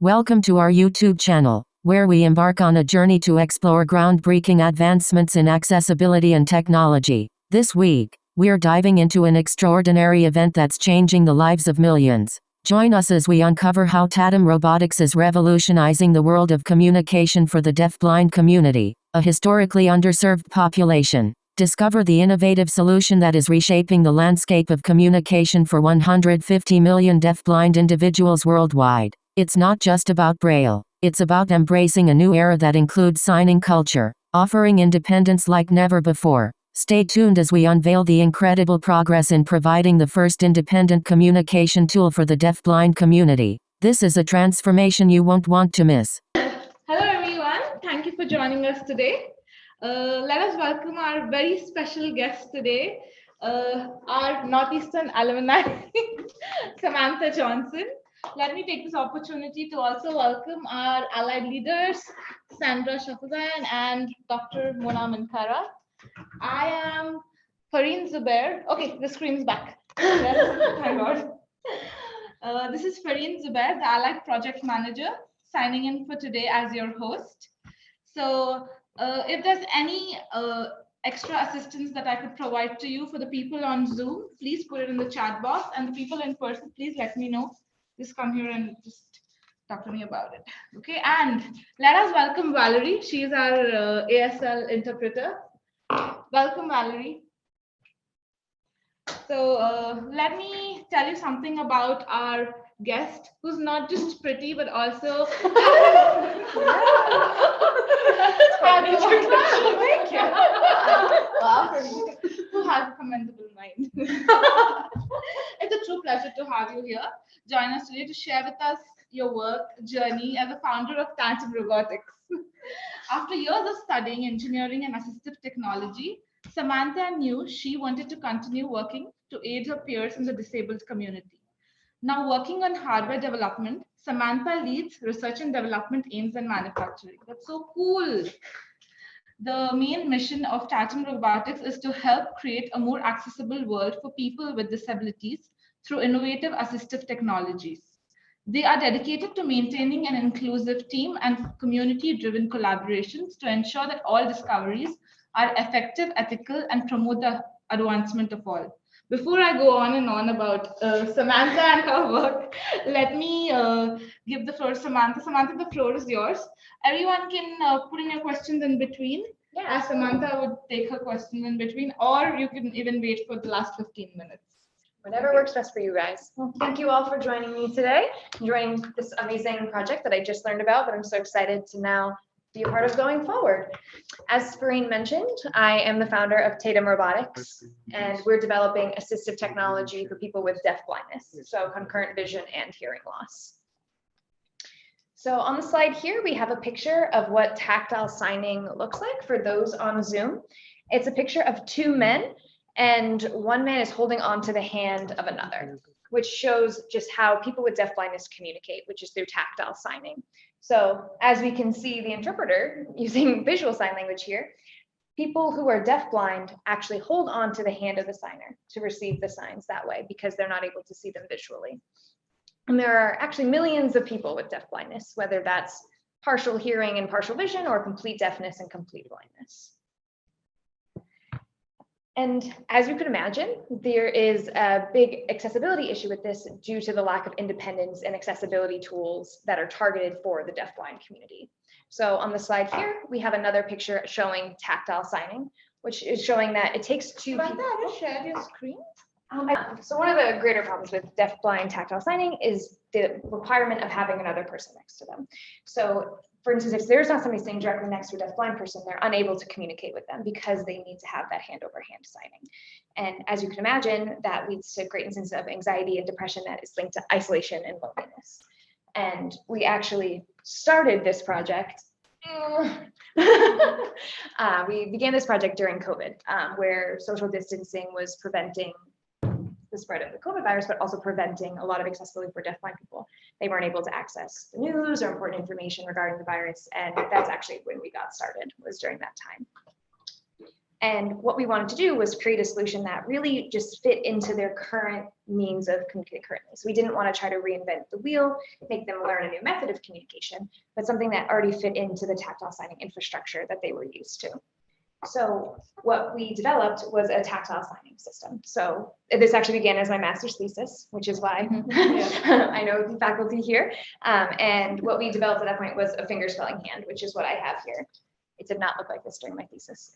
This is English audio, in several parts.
Welcome to our YouTube channel, where we embark on a journey to explore groundbreaking advancements in accessibility and technology. This week, we're diving into an extraordinary event that's changing the lives of millions. Join us as we uncover how Tatum Robotics is revolutionizing the world of communication for the deafblind community, a historically underserved population. Discover the innovative solution that is reshaping the landscape of communication for 150 million deafblind individuals worldwide. It's not just about braille. It's about embracing a new era that includes signing culture, offering independence like never before. Stay tuned as we unveil the incredible progress in providing the first independent communication tool for the deafblind community. This is a transformation you won't want to miss. Hello everyone, thank you for joining us today. Let us welcome our very special guest today, our Northeastern alumni, Samantha Johnson. Let me take this opportunity to also welcome our allied leaders, Sandra Shafagan and Dr. Mona Mankara. I am Fareen Zubair. Okay, the screen's back. Thank God. This is Fareen Zubair, the Allied Project Manager, signing in for today as your host. So if there's any extra assistance that I could provide to you for the people on Zoom, please put it in the chat box, and the people in person, please let me know. Just come here and just talk to me about it. Okay, and let us welcome Valerie. She is our ASL interpreter. Welcome, Valerie. So let me tell you something about our guest, who's not just pretty, but also Thank you. Who has a commendable mind. It's a true pleasure to have you here. Join us today to share with us your work journey as a founder of Tatum Robotics. After years of studying engineering and assistive technology, Samantha knew she wanted to continue working to aid her peers in the disabled community. Now working on hardware development, Samantha leads research and development aims in manufacturing. That's so cool. The main mission of Tatum Robotics is to help create a more accessible world for people with disabilities through innovative assistive technologies. They are dedicated to maintaining an inclusive team and community-driven collaborations to ensure that all discoveries are effective, ethical, and promote the advancement of all. Before I go on and on about Samantha and her work, let me give the floor to Samantha. Samantha, the floor is yours. Everyone can put in your questions in between. Yeah. As Samantha would take her questions in between, or you can even wait for the last 15 minutes. Whatever works best for you guys. Well, thank you all for joining me today, joining this amazing project that I just learned about, but I'm so excited to now be a part of going forward. As Fareen mentioned, I am the founder of Tatum Robotics, and we're developing assistive technology for people with deafblindness, so concurrent vision and hearing loss. So on the slide here, we have a picture of what tactile signing looks like for those on Zoom. It's a picture of two men, and one man is holding on to the hand of another, which shows just how people with deafblindness communicate, which is through tactile signing. So as we can see the interpreter using visual sign language here, people who are deafblind actually hold on to the hand of the signer to receive the signs that way because they're not able to see them visually. And there are actually millions of people with deafblindness, whether that's partial hearing and partial vision or complete deafness and complete blindness. And as you can imagine, there is a big accessibility issue with this due to the lack of independence and accessibility tools that are targeted for the deafblind community. So on the slide here, we have another picture showing tactile signing, which is showing that it takes two people. Samantha, share your screen. So one of the greater problems with deafblind tactile signing is the requirement of having another person next to them. So for instance, if there's not somebody sitting directly next to a deafblind person, they're unable to communicate with them because they need to have that hand-over-hand signing. And as you can imagine, that leads to great instances of anxiety and depression that is linked to isolation and loneliness. And we actually started this project. We began this project during COVID, where social distancing was preventing the spread of the COVID virus, but also preventing a lot of accessibility for deafblind people. They weren't able to access the news or important information regarding the virus, and that's actually when we got started, was during that time. And what we wanted to do was create a solution that really just fit into their current means of communicating currently. So we didn't want to try to reinvent the wheel, make them learn a new method of communication, but something that already fit into the tactile signing infrastructure that they were used to. So what we developed was a tactile signing system. So this actually began as my master's thesis, which is why I know the faculty here. And what we developed at that point was a finger spelling hand, which is what I have here. It did not look like this during my thesis,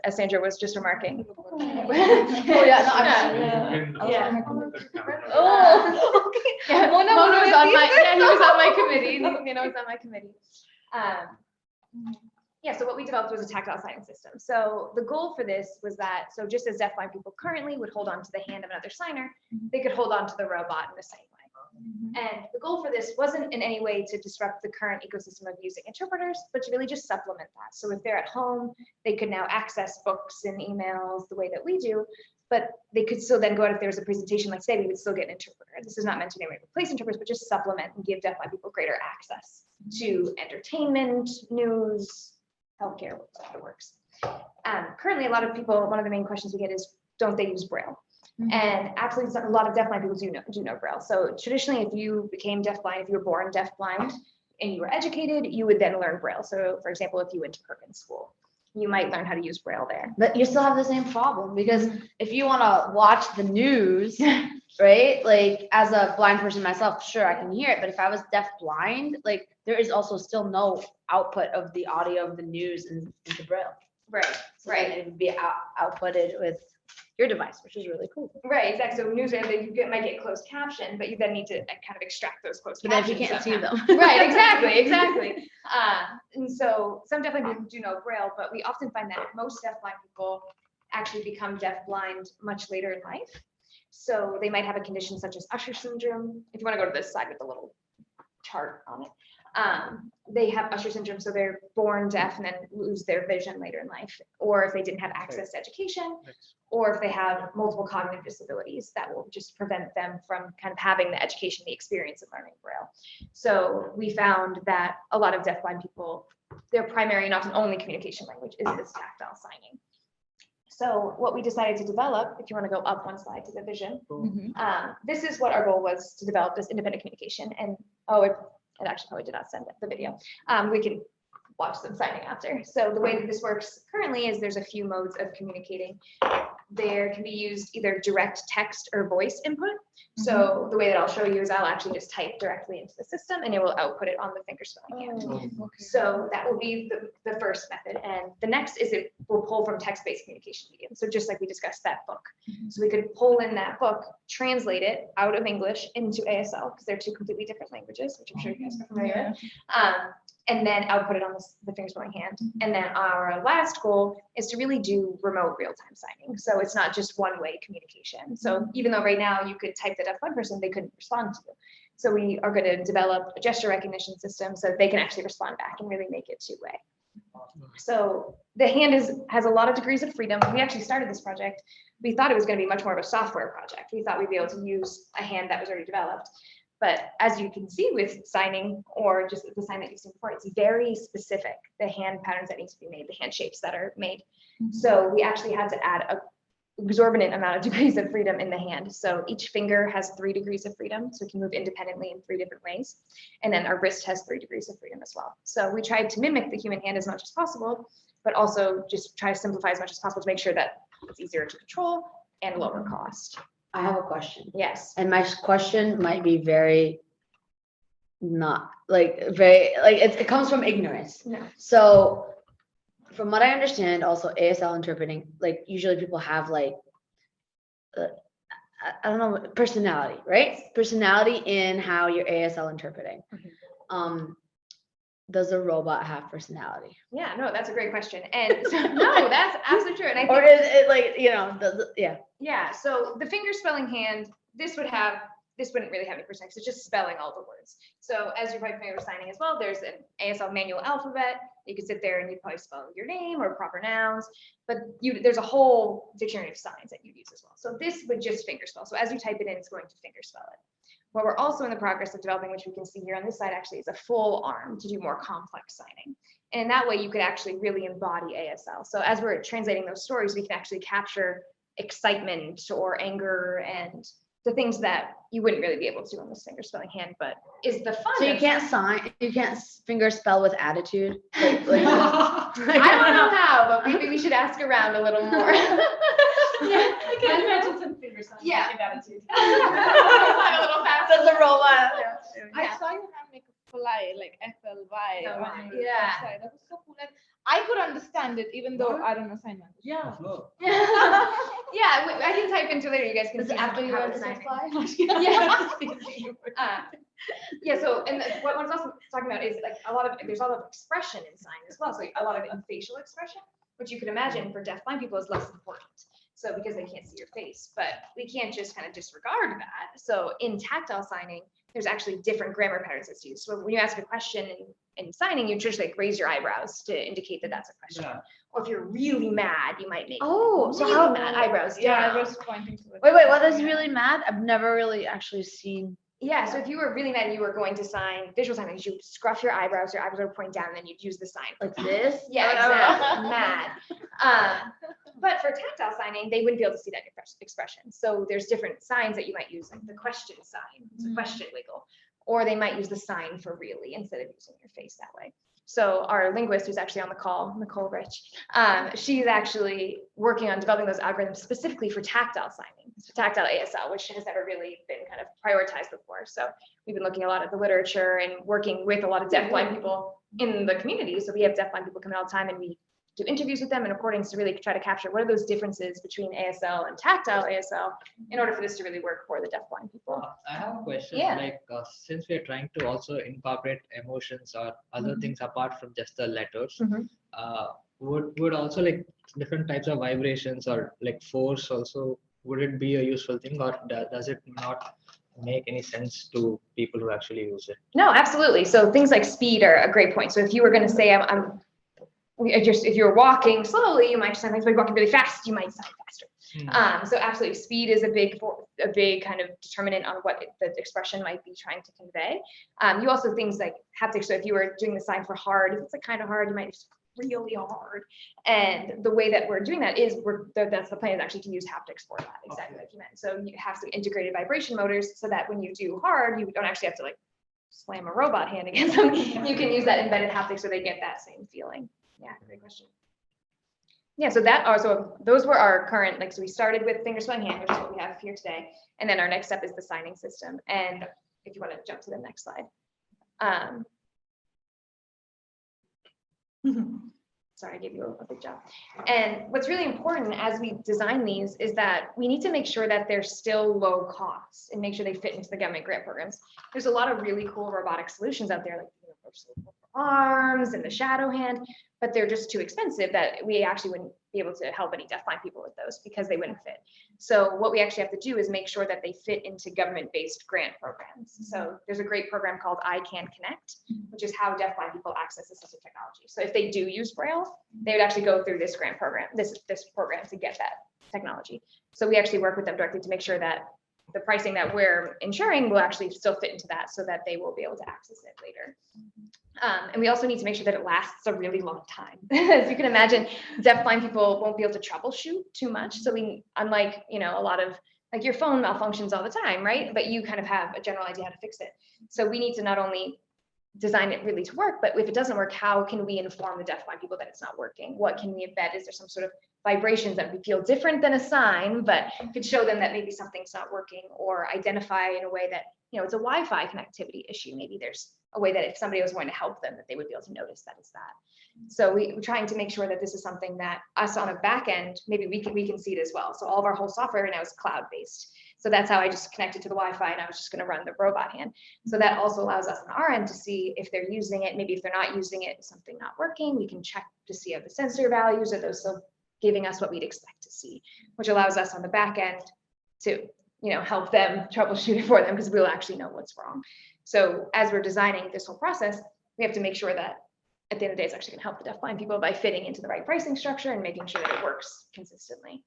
as Sandra was just remarking. Oh yeah, no, yeah. Oh, okay. Yeah, Mona was on my, thesis. he was on my committee. Was on my committee. Yeah, so what we developed was a tactile signing system. So the goal for this was that, so just as deafblind people currently would hold on to the hand of another signer, they could hold on to the robot in the same way. And the goal for this wasn't in any way to disrupt the current ecosystem of using interpreters, but to really just supplement that. So if they're at home, they could now access books and emails the way that we do, but they could still then go out if there was a presentation like today, we would still get an interpreter. This is not meant to in any way replace interpreters, but just supplement and give deafblind people greater access to entertainment, news, healthcare, whatever works. Currently, a lot of people, one of the main questions we get is, don't they use Braille? And actually, a lot of deafblind people do know Braille. So traditionally, if you became deafblind, if you were born deafblind and you were educated, you would then learn Braille. So for example, if you went to Perkins School, you might learn how to use Braille there. But you still have the same problem, because if you want to watch the news, right? Like as a blind person myself, sure, I can hear it. But if I was deafblind, like there is also still no output of the audio of the news into Braille. Right, So then it would be outputted with your device, which is really cool. Right, exactly. So news might get closed caption, but you then need to kind of extract those closed But then if captions. you can't see somehow. them. Right, exactly. And so some deafblind people do know Braille, but we often find that most deafblind people actually become deafblind much later in life. So they might have a condition such as Usher syndrome. If you want to go to this slide with the little chart on it. They have Usher syndrome, so they're born deaf and then lose their vision later in life, or if they didn't have access to education, or if they have multiple cognitive disabilities that will just prevent them from kind of having the education, the experience of learning Braille. So we found that a lot of deafblind people, their primary and often only communication language is this tactile signing. So what we decided to develop, if you want to go up one slide to the vision, this is what our goal was, to develop this independent communication. And it actually probably did not send the video. We can watch them signing after. So the way that this works currently is there's a few modes of communicating. There can be used either direct text or voice input. So the way that I'll show you is I'll actually just type directly into the system and it will output it on the finger spelling hand. So that will be the first method. And the next is it will pull from text-based communication medium. So just like we discussed that book. So we could pull in that book, translate it out of English into ASL, because they're two completely different languages, which I'm sure you guys are familiar with. And then output it on the finger spelling hand. And then our last goal is to really do remote real-time signing. So it's not just one-way communication. So even though right now you could type the deafblind person, they couldn't respond to you. So we are going to develop a gesture recognition system so they can actually respond back and really make it two-way. So the hand has a lot of degrees of freedom. When we actually started this project, we thought it was going to be much more of a software project. We thought we'd be able to use a hand that was already developed. But as you can see with signing, or just the sign that you've seen before, it's very specific, the hand patterns that need to be made, the hand shapes that are made. So we actually had to add an exorbitant amount of degrees of freedom in the hand. So each finger has 3 degrees of freedom, so it can move independently in 3 different ways. And then our wrist has 3 degrees of freedom as well. So we tried to mimic the human hand as much as possible, but also just try to simplify as much as possible to make sure that it's easier to control and lower cost. I have a question. Yes. And my question might be very not like it comes from ignorance. No. So from what I understand, also ASL interpreting, like usually people have like I don't know, personality, right? Personality in how you're ASL interpreting. Does a robot have personality? Yeah, no, that's a great question. And so, no, that's absolutely true. And I think, Or is it like, you know, yeah, so the finger spelling hand, this wouldn't really have any personality. It's just spelling all the words. So as you're probably familiar with signing as well, there's an ASL manual alphabet. You could sit there and you'd probably spell your name or proper nouns, but there's a whole dictionary of signs that you'd use as well. So this would just finger spell. So as you type it in, it's going to finger spell it. What we're also in the progress of developing, which we can see here on this side actually, is a full arm to do more complex signing. And in that way, you could actually really embody ASL. So as we're translating those stories, we can actually capture excitement or anger and the things that you wouldn't really be able to on this finger spelling hand, but is the fun. So you can't sign, you can't finger spell with attitude. Like, I don't know how, but maybe we should ask around a little more. Yeah, I can imagine some finger signs. Yeah. with attitude. A little faster. That's a robot. I saw your hand make a fly, like FLY. Oh, on your yeah. website. That was so cool. And I could understand it, even though I don't know sign language. Yeah. Yeah, I can type into later. You guys can Is see it after you how learn it's to signing. fly? Yeah. Yeah. So, and what one's also talking about is like there's a lot of expression in sign as well. So a lot of in facial expression, which you can imagine for deafblind people is less important. So because they can't see your face, but we can't just kind of disregard that. So in tactile signing, there's actually different grammar patterns that's used. So when you ask a question in signing, you just like raise your eyebrows to indicate that that's a question. Yeah. Or if you're really mad, you might make So really how? mad eyebrows. Yeah, down. I was pointing to it. Wait, what is really mad? I've never really actually seen. Yeah, so if you were really mad and you were going to sign visual sign, you would scruff your eyebrows are pointing down, and then you'd use the sign. Like this? Yeah, exactly. Mad. But for tactile signing, they wouldn't be able to see that expression. So there's different signs that you might use, like the question sign, it's a question wiggle, or they might use the sign for really instead of using your face that way. So our linguist who's actually on the call, Nicole Rich, she's actually working on developing those algorithms specifically for tactile signing, so tactile ASL, which has never really been kind of prioritized before. So we've been looking a lot at the literature and working with a lot of deafblind people in the community. So we have deafblind people coming all the time, and we do interviews with them and recordings to really try to capture what are those differences between ASL and tactile ASL in order for this to really work for the deafblind people. I have a question. Yeah. Like, since we are trying to also incorporate emotions or other things apart from just the letters, would also like different types of vibrations or like force also, would it be a useful thing, or does it not make any sense to people who actually use it? No, absolutely. So things like speed are a great point. So if you were going to say, if you're walking slowly, you might just sign things. But you're walking really fast, you might sign faster. So absolutely, speed is a big kind of determinant on what the expression might be trying to convey. You also things like haptics. So if you were doing the sign for hard, if it's like kind of hard, you might just really hard. And the way that we're doing that is that's the plan is actually to use haptics for that, exactly like you meant. So you have some integrated vibration motors so that when you do hard, you don't actually have to like slam a robot hand against them. You can use that embedded haptics so they get that same feeling. Yeah, great question. Yeah, so those were our current, like, so we started with finger spelling hand, which is what we have here today. And then our next step is the signing system. And if you want to jump to the next slide. Sorry, I gave you a big job. And what's really important as we design these is that we need to make sure that they're still low cost and make sure they fit into the government grant programs. There's a lot of really cool robotic solutions out there, like arms and the shadow hand, but they're just too expensive that we actually wouldn't be able to help any deafblind people with those because they wouldn't fit. So what we actually have to do is make sure that they fit into government-based grant programs. So there's a great program called I Can Connect, which is how deafblind people access assistive technology. So if they do use Braille, they would actually go through this grant program, this program to get that technology. So we actually work with them directly to make sure that the pricing that we're ensuring will actually still fit into that so that they will be able to access it later. And we also need to make sure that it lasts a really long time. As you can imagine, deafblind people won't be able to troubleshoot too much. So we, unlike, a lot of, like your phone malfunctions all the time, right? But you kind of have a general idea how to fix it. So we need to not only design it really to work, but if it doesn't work, how can we inform the deafblind people that it's not working? What can we embed? Is there some sort of vibrations that we feel different than a sign, but could show them that maybe something's not working, or identify in a way that, it's a Wi-Fi connectivity issue. Maybe there's a way that if somebody was going to help them, that they would be able to notice that it's that. So we're trying to make sure that this is something that us on a back end, maybe we can see it as well. So all of our whole software right now is cloud-based. So that's how I just connected to the Wi-Fi, and I was just going to run the robot hand. So that also allows us on our end to see if they're using it. Maybe if they're not using it, is something not working? We can check to see if the sensor values are those still giving us what we'd expect to see, which allows us on the back end to, help them troubleshoot it for them, because we'll actually know what's wrong. So as we're designing this whole process, we have to make sure that at the end of the day, it's actually going to help the deafblind people by fitting into the right pricing structure and making sure that it works consistently.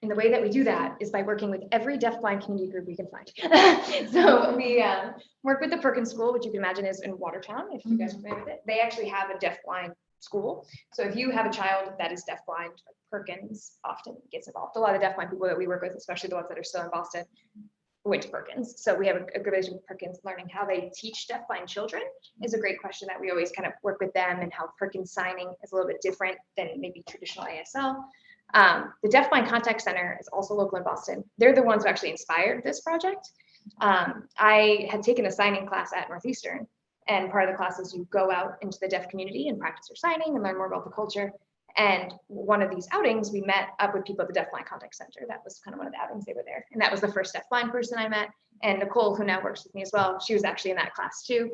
And the way that we do that is by working with every deafblind community group we can find. So we work with the Perkins School, which you can imagine is in Watertown, if you guys are familiar with it. They actually have a deafblind school. So if you have a child that is deafblind, Perkins often gets involved. A lot of deafblind people that we work with, especially the ones that are still in Boston, went to Perkins. So we have a good relationship with Perkins. Learning how they teach deafblind children is a great question that we always kind of work with them, and how Perkins signing is a little bit different than maybe traditional ASL. The Deafblind Contact Center is also local in Boston. They're the ones who actually inspired this project. I had taken a signing class at Northeastern, and part of the class is you go out into the deaf community and practice your signing and learn more about the culture. And one of these outings, we met up with people at the Deafblind Contact Center. That was kind of one of the outings, they were there. And that was the first deafblind person I met. And Nicole, who now works with me as well, she was actually in that class too.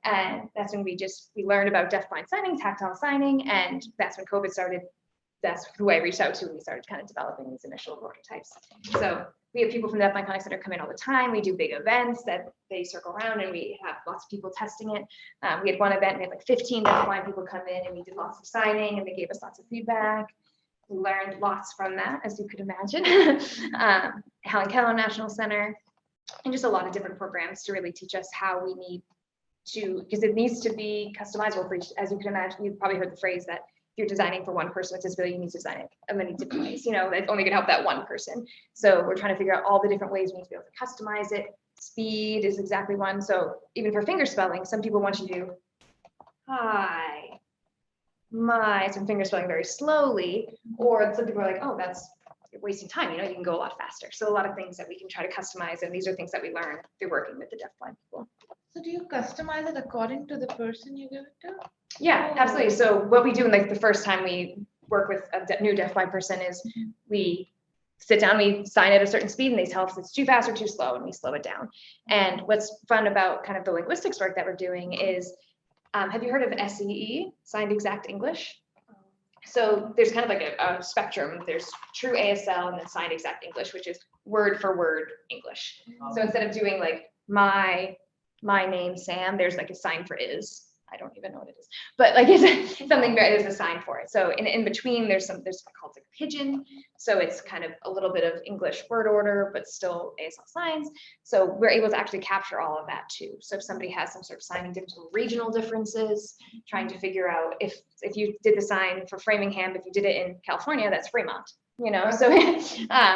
And that's when we learned about deafblind signing, tactile signing. And that's when COVID started. That's who I reached out to when we started kind of developing these initial prototypes. So we have people from the Deafblind Contact Center come in all the time. We do big events that they circle around, and we have lots of people testing it. We had one event, we had like 15 deafblind people come in, and we did lots of signing, and they gave us lots of feedback. We learned lots from that, as you could imagine. Helen Keller National Center, and just a lot of different programs to really teach us how we need to, because it needs to be customizable for each, as you can imagine. You've probably heard the phrase that if you're designing for one person with disability, you need to design it in many different ways. You know, that's only gonna help that one person. So we're trying to figure out all the different ways we need to be able to customize it. Speed is exactly one. So even for finger spelling, some people want you to do hi, my, some finger spelling very slowly, or some people are like, oh, that's wasting time. You know, you can go a lot faster. So a lot of things that we can try to customize, and these are things that we learn through working with the deafblind people. So do you customize it according to the person you give it to? Yeah, absolutely. So what we do in like the first time we work with a new deafblind person is we sit down, we sign at a certain speed, and they tell us it's too fast or too slow, and we slow it down. And what's fun about kind of the linguistics work that we're doing is, have you heard of SEE, Signed Exact English? So there's kind of like a spectrum. There's true ASL and then Signed Exact English, which is word for word English. So instead of doing like my name, Sam, there's like a sign for is. I don't even know what it is, but like it's something, there's a sign for it. So in between, there's called like pigeon. So it's kind of a little bit of English word order, but still ASL signs. So we're able to actually capture all of that too. So if somebody has some sort of signing regional differences, trying to figure out if you did the sign for Framingham, if you did it in California, that's Fremont. You know, so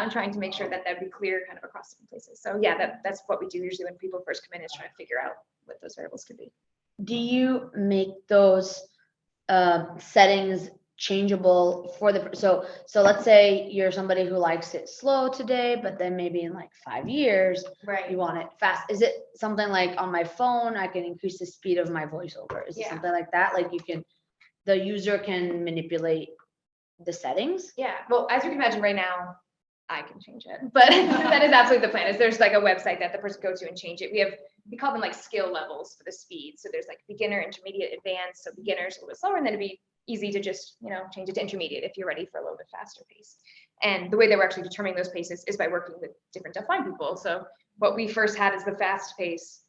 trying to make sure that that'd be clear kind of across different places. So yeah, that's what we do usually when people first come in, is try to figure out what those variables could be. Do you make those settings changeable for the, so let's say you're somebody who likes it slow today, but then maybe in like 5 years, Right. you want it fast. Is it something like on my phone, I can increase the speed of my voiceover? Is it Yeah. something like that? Like the user can manipulate the settings? Yeah, well, as you can imagine right now, I can change it, but that is absolutely the plan. Is there's like a website that the person go to and change it. We call them like skill levels for the speed. So there's like beginner, intermediate, advanced. So beginners a little bit slower, and then it'd be easy to just, you know, change it to intermediate if you're ready for a little bit faster pace. And the way that we're actually determining those paces is by working with different deafblind people. So what we first had is the fast pace.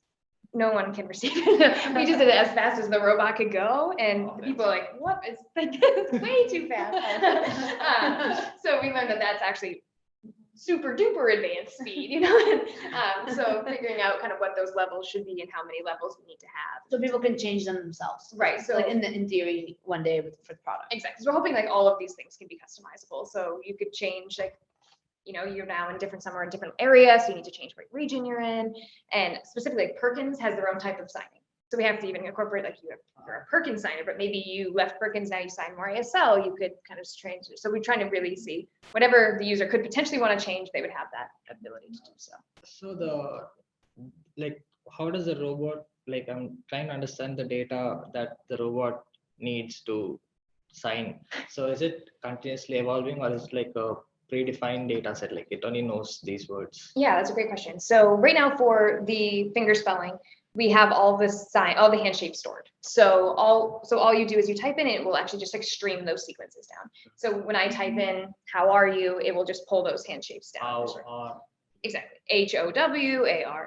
No one can receive it. We just did it as fast as the robot could go, and people are like, what is like, it's way too fast. So we learned that that's actually super duper advanced speed, you know. So figuring out kind of what those levels should be and how many levels we need to have. So people can change them themselves. Right. So like in theory, one day for the product. exactly. So we're hoping like all of these things can be customizable. So you could change, like, you know, you're now in somewhere in different area, so you need to change what region you're in. And specifically, like, Perkins has their own type of signing. So we have to even incorporate, like, you're a Perkins signer, but maybe you left Perkins, now you sign more ASL, you could kind of change it. So we're trying to really see whatever the user could potentially want to change, they would have that ability to do so. So how does the robot, like, I'm trying to understand the data that the robot needs to sign. So is it continuously evolving, or is it like a predefined data set, like it only knows these words? Yeah, that's a great question. So right now for the finger spelling, we have all the hand shapes stored. So all you do is you type in, it will actually just like stream those sequences down. So when I type in, how are you, it will just pull those hand shapes down. Exactly. HOWARE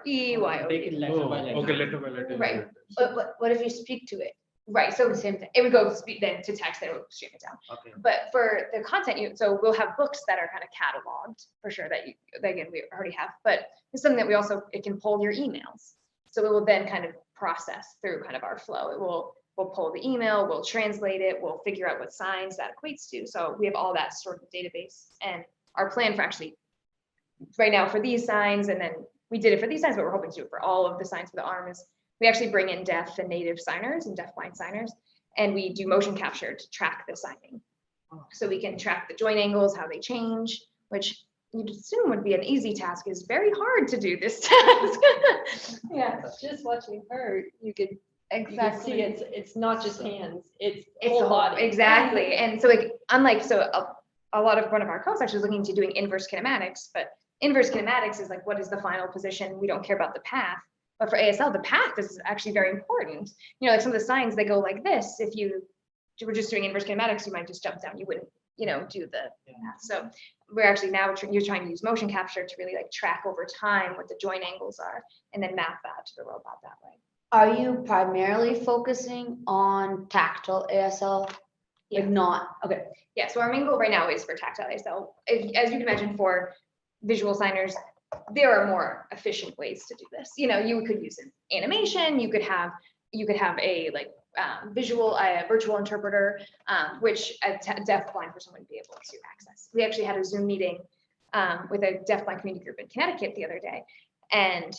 YOU. Take it letter by letter. Okay, letter by letter. Right. But what if you speak to it? Right, so Same thing. it would go then to text, then it would stream it down. Okay. But for the content, so we'll have books that are kind of cataloged for sure that again, we already have, but it's something that it can pull your emails. So it will then kind of process through kind of our flow. We'll pull the email, we'll translate it, we'll figure out what signs that equates to. So we have all that sort of database, and our plan for actually right now for these signs, and then we did it for these signs, but we're hoping to do it for all of the signs for the arm is we actually bring in deaf and native signers and deafblind signers, and we do motion capture to track the signing. So we can track the joint angles, how they change, which you'd assume would be an easy task, is very hard to do this task. Yeah. Just watching her, you could Exactly. see it's not just hands, it's It's whole the whole body. exactly. And so like unlike a lot of one of our co actually is looking to doing inverse kinematics, but inverse kinematics is like what is the final position? We don't care about the path. But for ASL, the path is actually very important. You know, like some of the signs they go like this. If you were just doing inverse kinematics, you might just jump down. You wouldn't, do the path. So we're actually now you're trying to use motion capture to really like track over time what the joint angles are, and then map that to the robot that way. Are you primarily focusing on tactile ASL? Yeah. Like not, okay. Yeah, so our main goal right now is for tactile ASL. As you can imagine, for visual signers, there are more efficient ways to do this. You could use an animation. You could have a virtual interpreter, which a deafblind person wouldn't be able to access. We actually had a Zoom meeting with a deafblind community group in Connecticut the other day, and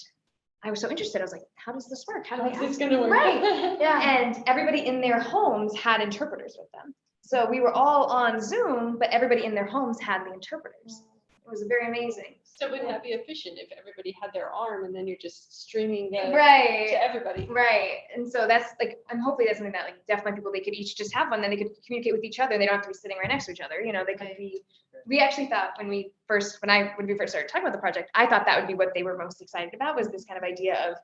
I was so interested. I was like, how does this work? How do we How's this gonna work? Right. Yeah. And everybody in their homes had interpreters with them. So we were all on Zoom, but everybody in their homes had the interpreters. It was very amazing. So wouldn't that be efficient if everybody had their arm and then you're just streaming to Right. everybody? Right. And so that's like, and hopefully that's something that like deafblind people, they could each just have one, then they could communicate with each other. They don't have to be sitting right next to each other. They could be, we actually thought when we first started talking about the project, I thought that would be what they were most excited about, was this kind of idea of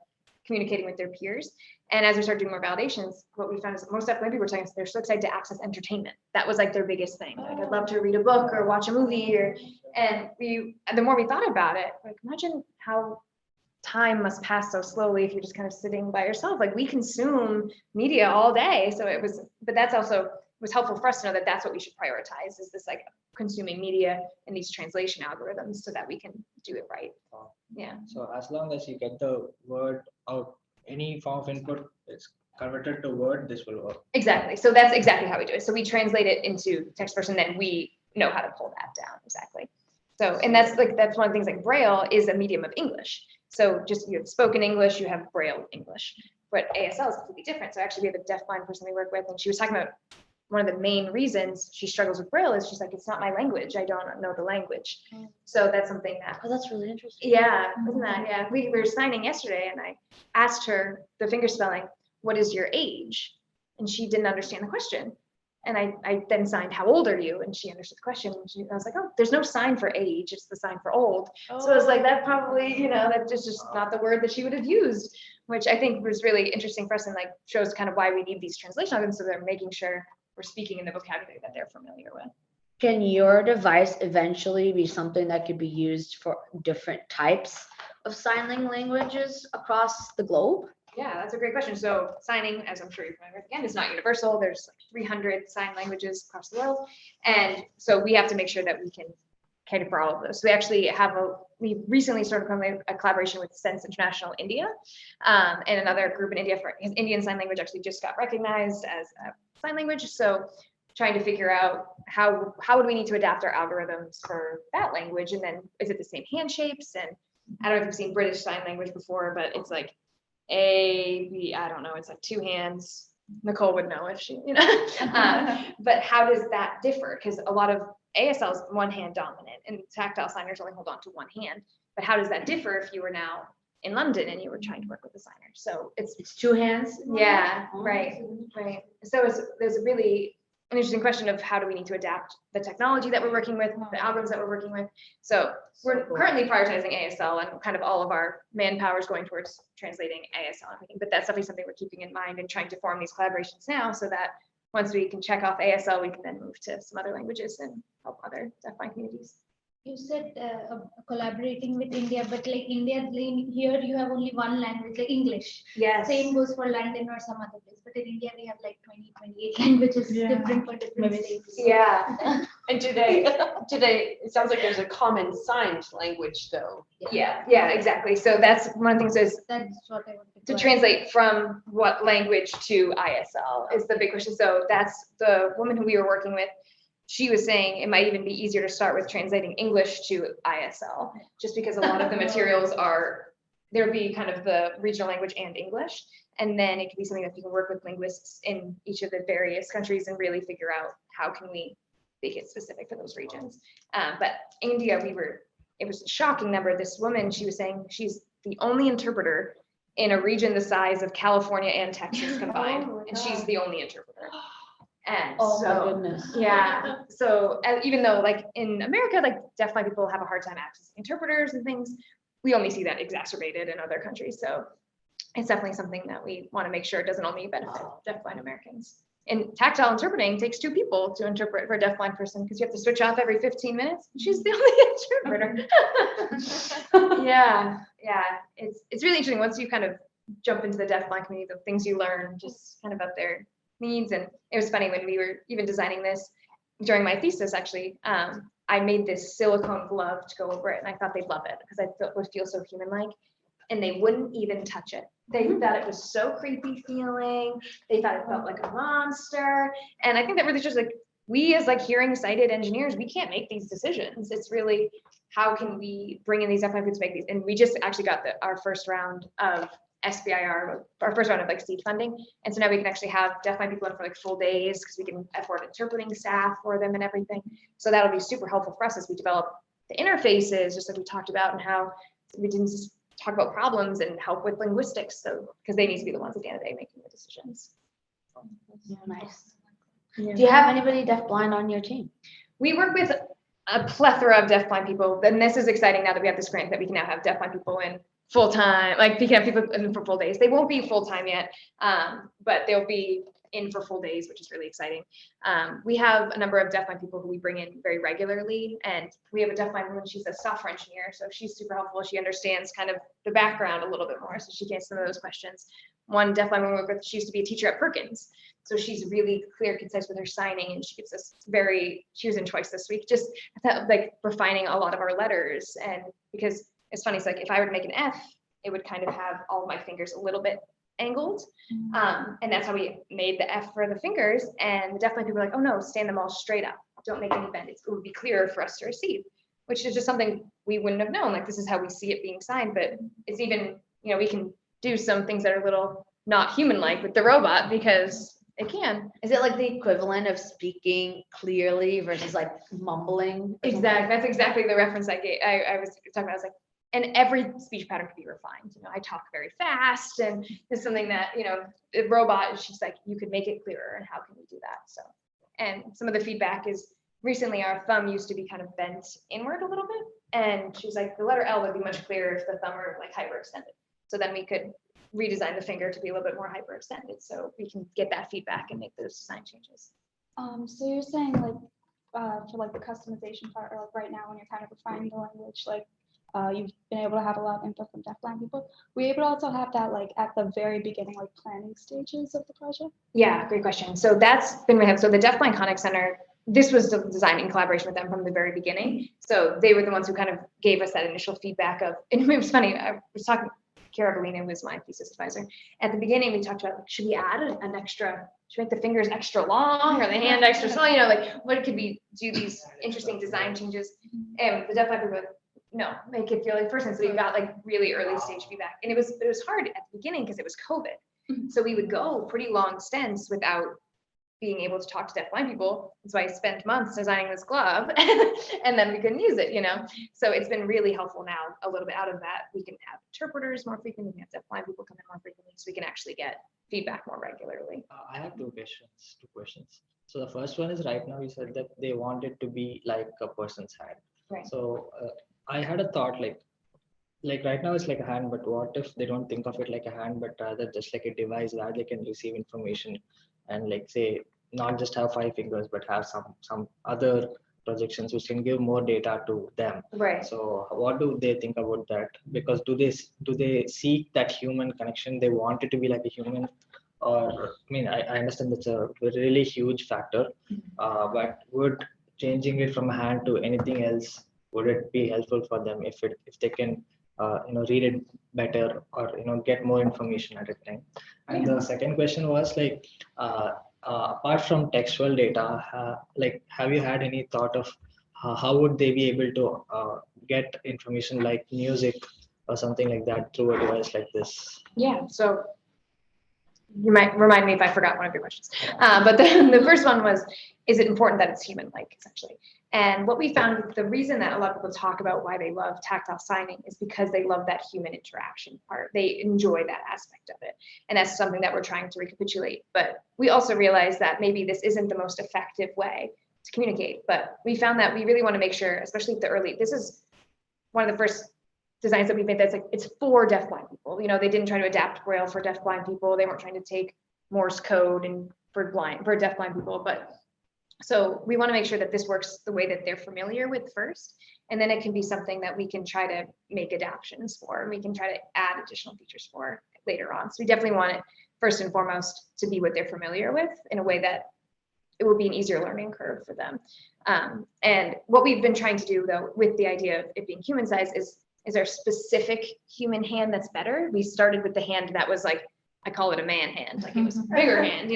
communicating with their peers. And as we started doing more validations, what we found is most definitely people were telling us they're so excited to access entertainment. That was like their biggest thing. Like, I'd love to read a book or watch a movie, and the more we thought about it, like imagine how time must pass so slowly if you're just kind of sitting by yourself. Like we consume media all day. So but that's also was helpful for us to know that that's what we should prioritize, is this like consuming media and these translation algorithms so that we can do it right. Yeah. So as long as you get the word out, any form of input is converted to word, this will work. Exactly. So that's exactly how we do it. So we translate it into text person, then we know how to pull that down. Exactly. So, and that's one of the things, like Braille is a medium of English. So just you have spoken English, you have Braille English, but ASL is completely different. So actually we have a deafblind person we work with, and she was talking about one of the main reasons she struggles with Braille is she's like, it's not my language. I don't know the language. So that's something that. Oh, that's really interesting. Yeah, isn't that? Yeah, we were signing yesterday, and I asked her the finger spelling, "What is your age?" And she didn't understand the question. And I then signed, "How old are you?" And she understood the question. And I was like, "Oh, there's no sign for age; it's the sign for old." So I was like, that probably, that's just not the word that she would have used, which I think was really interesting for us, and like shows kind of why we need these translation algorithms, so they're making sure we're speaking in the vocabulary that they're familiar with. Can your device eventually be something that could be used for different types of signing languages across the globe? Yeah, that's a great question. So signing, as I'm sure you're familiar with, again, is not universal. There's like 300 sign languages across the world. And so we have to make sure that we can cater for all of those. So we actually we recently started a collaboration with Sense International India, and another group in India, because Indian Sign Language actually just got recognized as a sign language. So trying to figure out how would we need to adapt our algorithms for that language, and then is it the same hand shapes? And I don't know if you've seen British Sign Language before, but it's like A, B, I don't know, it's like two hands. Nicole would know if she, but how does that differ? Because a lot of ASL is one hand dominant, and tactile signers only hold on to one hand. But how does that differ if you were now in London and you were trying to work with a signer? So It's two hands? yeah, right. So there's a really an interesting question of how do we need to adapt the technology that we're working with, the algorithms that we're working with. So we're currently prioritizing ASL, and kind of all of our manpower is going towards translating ASL and everything, but that's definitely something we're keeping in mind and trying to form these collaborations now, so that once we can check off ASL, we can then move to some other languages and help other deafblind communities. You said collaborating with India, but like India, here you have only one language, like English. Yes. Same goes for London or some other place, but in India we have like 20, 28 languages different for different states. Yeah. And today, it sounds like there's a common signed language though. Yeah, exactly. So that's one of the things is That's what I wanted to ask. translate from what language to ISL is the big question. So that's the woman who we were working with. She was saying it might even be easier to start with translating English to ISL, just because a lot of the materials are, there'll be kind of the regional language and English. And then it could be something that you can work with linguists in each of the various countries and really figure out how can we make it specific for those regions. But India, it was a shocking number. This woman, she was saying she's the only interpreter in a region the size of California and Texas combined, and she's the only interpreter. And Oh my so, goodness. yeah, so even though like in America, like deafblind people have a hard time accessing interpreters and things, we only see that exacerbated in other countries. So it's definitely something that we want to make sure doesn't only benefit deafblind Americans. And tactile interpreting takes 2 people to interpret for a deafblind person because you have to switch off every 15 minutes. She's the only interpreter. Yeah, it's really interesting once you kind of jump into the deafblind community, the things you learn just kind of about their needs. And it was funny when we were even designing this during my thesis, actually, I made this silicone glove to go over it, and I thought they'd love it because I thought it would feel so human-like, and they wouldn't even touch it. They thought it was so creepy feeling. They thought it felt like a monster. And I think that really just like, we as like hearing sighted engineers, we can't make these decisions. It's really, how can we bring in these deafblind people to make these? And we just actually got our first round of SBIR, our first round of like seed funding. And so now we can actually have deafblind people in for like full days because we can afford interpreting staff for them and everything. So that'll be super helpful for us as we develop the interfaces, just like we talked about, and how we didn't just talk about problems and help with linguistics. So, because they need to be the ones at the end of the day making the decisions. Nice. Yeah. Do you have anybody deafblind on your team? We work with a plethora of deafblind people. And this is exciting now that we have this grant that we can now have deafblind people in full time, like we can have people in for full days. They won't be full time yet, but they'll be in for full days, which is really exciting. We have a number of deafblind people who we bring in very regularly, and we have a deafblind woman. She's a software engineer, so she's super helpful. She understands kind of the background a little bit more, so she gets some of those questions. One deafblind woman we work with, she used to be a teacher at Perkins, so she's really clear, concise with her signing, and she gives us she was in twice this week, just like refining a lot of our letters. And because it's funny, it's like if I were to make an F, it would kind of have all of my fingers a little bit angled. And that's how we made the F for the fingers. And the deafblind people were like, oh no, stand them all straight up. Don't make any bend. It would be clearer for us to receive, which is just something we wouldn't have known. Like, this is how we see it being signed, but it's even, we can do some things that are a little not human-like with the robot because it can. Is it like the equivalent of speaking clearly versus like mumbling? Exactly. That's exactly the reference I gave. I was talking about. I was like, and every speech pattern can be refined. I talk very fast, and it's something that, the robot, she's like, you could make it clearer, and how can we do that? So, and some of the feedback is recently our thumb used to be kind of bent inward a little bit, and she's like, the letter L would be much clearer if the thumb were like hyperextended. So then we could redesign the finger to be a little bit more hyperextended, so we can get that feedback and make those design changes. So you're saying like for like the customization part, or like right now when you're kind of refining the language, like you've been able to have a lot of input from deafblind people. Were you able to also have that like at the very beginning, like planning stages of the project? Yeah, great question. So that's been really helpful. So the Deafblind Contact Center, this was designed in collaboration with them from the very beginning. So they were the ones who kind of gave us that initial feedback of, and it was funny, I was talking, Kara Bellina was my thesis advisor. At the beginning, we talked about, should we add an extra, should we make the fingers extra long or the hand extra small? Like what it could be, do these interesting design changes. And the deafblind people were like, no, make it feel like person. So we got like really early stage feedback, and it was hard at the beginning because it was COVID. So we would go pretty long stints without being able to talk to deafblind people. That's why I spent months designing this glove, and then we couldn't use it. So it's been really helpful now. A little bit out of that, we can have interpreters more frequently. We can have deafblind people come in more frequently, so we can actually get feedback more regularly. I have two questions. So the first one is, right now you said that they want it to be like a person's hand. Right. So I had a thought like right now it's like a hand, but what if they don't think of it like a hand, but rather just like a device where they can receive information and like say not just have 5 fingers, but have some other projections which can give more data to them. Right. So what do they think about that? Because do they seek that human connection? They want it to be like a human, or I mean, I understand that's a really huge factor, but would changing it from hand to anything else, would it be helpful for them if they can read it better, or get more information at a time? And the second question was like, apart from textual data, like have you had any thought of how would they be able to get information like music or something like that through a device like this? Yeah, so you might remind me if I forgot one of your questions. But the first one was, is it important that it's human-like, essentially? And what we found, the reason that a lot of people talk about why they love tactile signing is because they love that human interaction part. They enjoy that aspect of it. And that's something that we're trying to recapitulate. But we also realize that maybe this isn't the most effective way to communicate. But we found that we really want to make sure, especially at the early, this is one of the first designs that we made that's like, it's for deafblind people. They didn't try to adapt Braille for deafblind people. They weren't trying to take Morse code and for deafblind people. But so we want to make sure that this works the way that they're familiar with first, and then it can be something that we can try to make adaptions for, and we can try to add additional features for later on. So we definitely want it first and foremost to be what they're familiar with in a way that it will be an easier learning curve for them. And what we've been trying to do though, with the idea of it being human size is there a specific human hand that's better? We started with the hand that was like, I call it a man hand, like it was a bigger hand,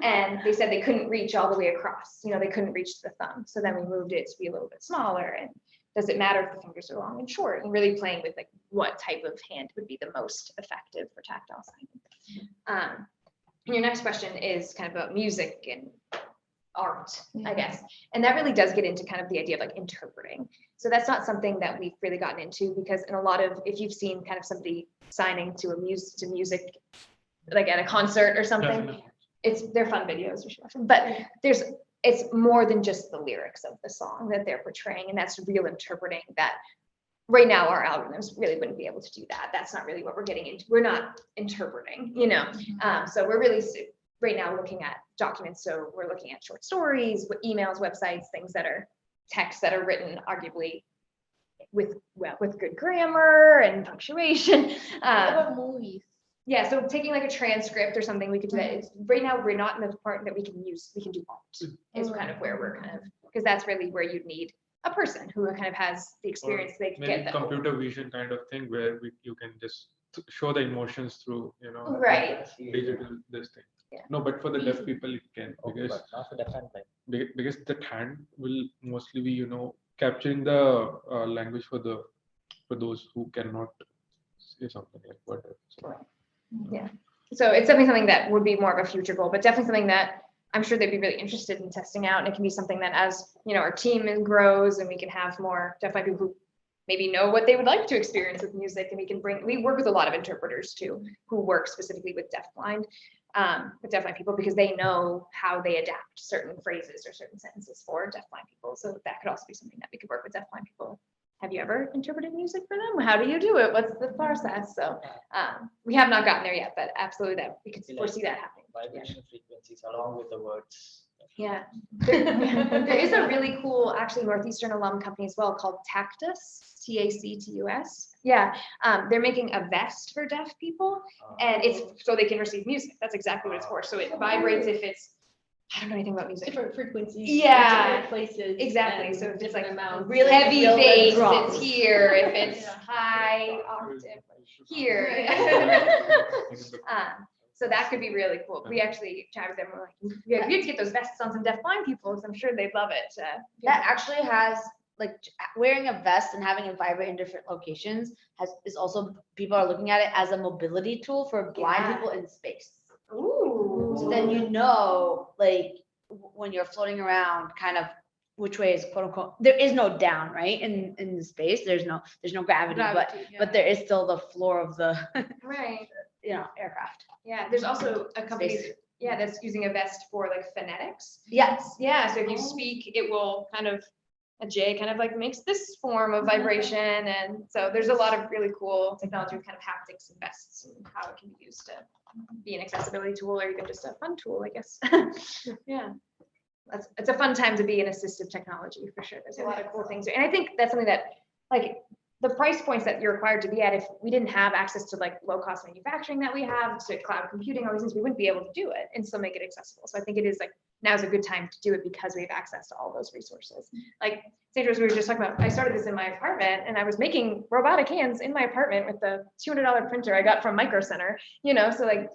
and they said they couldn't reach all the way across, they couldn't reach the thumb. So then we moved it to be a little bit smaller. And does it matter if the fingers are long and short? And really playing with like what type of hand would be the most effective for tactile signing. And your next question is kind of about music and art, I guess. And that really does get into kind of the idea of like interpreting. So that's not something that we've really gotten into, because in a lot of, if you've seen kind of somebody signing to music, like at a concert or something, they're fun videos, but it's more than just the lyrics of the song that they're portraying. And that's real interpreting that right now our algorithms really wouldn't be able to do that. That's not really what we're getting into. We're not interpreting, so we're really right now looking at documents. So we're looking at short stories, emails, websites, things that are texts that are written arguably with good grammar and punctuation. What about movies? Yeah, so taking like a transcript or something, we could do that. Right now, we're not in the part that we can do art, is kind of where we're kind of, because that's really where you'd need a person who kind of has the experience. They can get that computer vision kind of thing where you can just show the emotions through, right, digital this thing. Yeah. No, but for the deaf people, it can, Okay, but not for deaf hand, like, because the hand will mostly be, capturing the language for those who cannot say something like whatever. So, yeah. So it's definitely something that would be more of a future goal, but definitely something that I'm sure they'd be really interested in testing out. And it can be something that as, our team grows and we can have more definitely people who maybe know what they would like to experience with music, and we work with a lot of interpreters too, who work specifically with deafblind, with deafblind people, because they know how they adapt certain phrases or certain sentences for deafblind people. So that could also be something that we could work with deafblind people. Have you ever interpreted music for them? How do you do it? What's the process? So we have not gotten there yet, but absolutely that we could foresee that happening. Vibration frequencies along with the words. Yeah, there is a really cool, actually Northeastern alum company as well called Tactus, Tactus. Yeah, they're making a vest for deaf people, and it's so they can receive music. That's exactly what it's for. So it vibrates if it's, I don't know anything about music. Different frequencies. Yeah, different places. exactly. So if it's like amounts. really heavy feel the bass, drums. it's here. If it's high octave, here. So that could be really cool. We actually chatted with them. We're like, yeah, we have to get those vests on some deafblind people, because I'm sure they'd love it. That actually has, like, wearing a vest and having it vibrate in different locations is also, people are looking at it as a mobility tool for blind people in space. Ooh. So then like when you're floating around, kind of which way is quote unquote, there is no down, right? In the space, there's no gravity, but there is still the floor of the Right. aircraft. Yeah, there's also a company, Space. that's using a vest for like phonetics. Yes. Yeah, so if you speak, it will kind of, a J kind of like makes this form of vibration. And so there's a lot of really cool technology with kind of haptics and vests and how it can be used to be an accessibility tool or even just a fun tool, I guess. Yeah. it's a fun time to be in assistive technology for sure. There's a lot of cool things. And I think that's something that like the price points that you're required to be at, if we didn't have access to like low cost manufacturing that we have, to cloud computing, all these things, we wouldn't be able to do it and still make it accessible. So I think it is like now's a good time to do it because we have access to all those resources. Like Sandra, we were just talking about, I started this in my apartment and I was making robotic hands in my apartment with the $200 printer I got from Micro Center, you know, so like